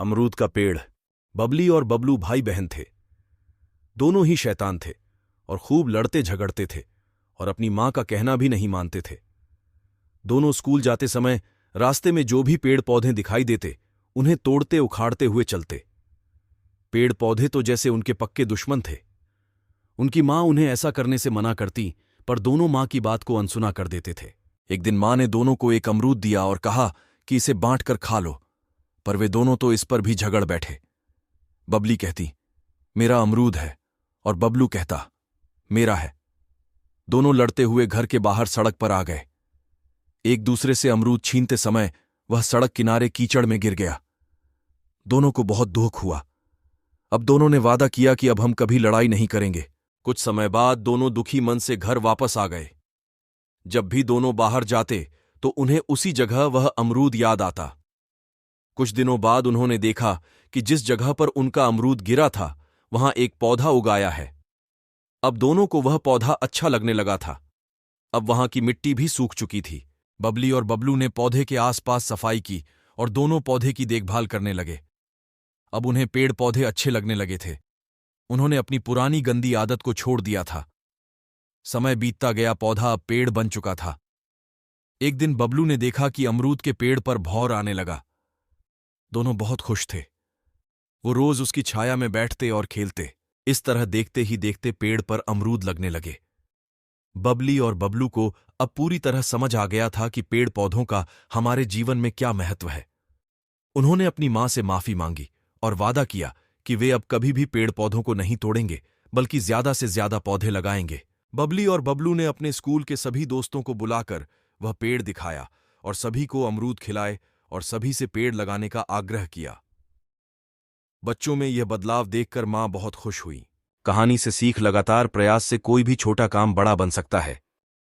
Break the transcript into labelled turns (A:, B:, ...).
A: अमरूद का पेड़। बबली और बबलू भाई बहन थे। दोनों ही शैतान थे और खूब लड़ते झगड़ते थे और अपनी मां का कहना भी नहीं मानते थे। दोनों स्कूल जाते समय रास्ते में जो भी पेड़ पौधे दिखाई देते उन्हें तोड़ते उखाड़ते हुए चलते। पेड़ पौधे तो जैसे उनके पक्के दुश्मन थे। उनकी मां उन्हें ऐसा करने से मना करती, पर दोनों मां की बात को अनसुना कर देते थे। एक दिन मां ने दोनों को एक अमरूद दिया और कहा कि इसे बांट कर खा लो, पर वे दोनों तो इस पर भी झगड़ बैठे। बबली कहती, मेरा अमरूद है, और बबलू कहता, मेरा है। दोनों लड़ते हुए घर के बाहर सड़क पर आ गए। एक दूसरे से अमरूद छीनते समय वह सड़क किनारे कीचड़ में गिर गया। दोनों को बहुत दुख हुआ। अब दोनों ने वादा किया कि अब हम कभी लड़ाई नहीं करेंगे। कुछ समय बाद दोनों दुखी मन से घर वापस आ गए। जब भी दोनों बाहर जाते तो उन्हें उसी जगह वह अमरूद याद आता। कुछ दिनों बाद उन्होंने देखा कि जिस जगह पर उनका अमरूद गिरा था वहां एक पौधा उगाया है। अब दोनों को वह पौधा अच्छा लगने लगा था। अब वहां की मिट्टी भी सूख चुकी थी। बबली और बबलू ने पौधे के आसपास सफाई की और दोनों पौधे की देखभाल करने लगे। अब उन्हें पेड़ पौधे अच्छे लगने लगे थे। उन्होंने अपनी पुरानी गंदी आदत को छोड़ दिया था। समय बीतता गया, पौधा अब पेड़ बन चुका था। एक दिन बबलू ने देखा कि अमरूद के पेड़ पर भौर आने लगा। दोनों बहुत खुश थे। वो रोज उसकी छाया में बैठते और खेलते। इस तरह देखते ही देखते पेड़ पर अमरूद लगने लगे। बबली और बबलू को अब पूरी तरह समझ आ गया था कि पेड़ पौधों का हमारे जीवन में क्या महत्व है। उन्होंने अपनी मां से माफी मांगी और वादा किया कि वे अब कभी भी पेड़ पौधों को नहीं तोड़ेंगे, बल्कि ज्यादा से ज्यादा पौधे लगाएंगे। बबली और बबलू ने अपने स्कूल के सभी दोस्तों को बुलाकर वह पेड़ दिखाया और सभी को अमरूद खिलाए और सभी से पेड़ लगाने का आग्रह किया। बच्चों में यह बदलाव देखकर मां बहुत खुश हुई। कहानी से सीख, लगातार प्रयास से कोई भी छोटा काम बड़ा बन सकता है।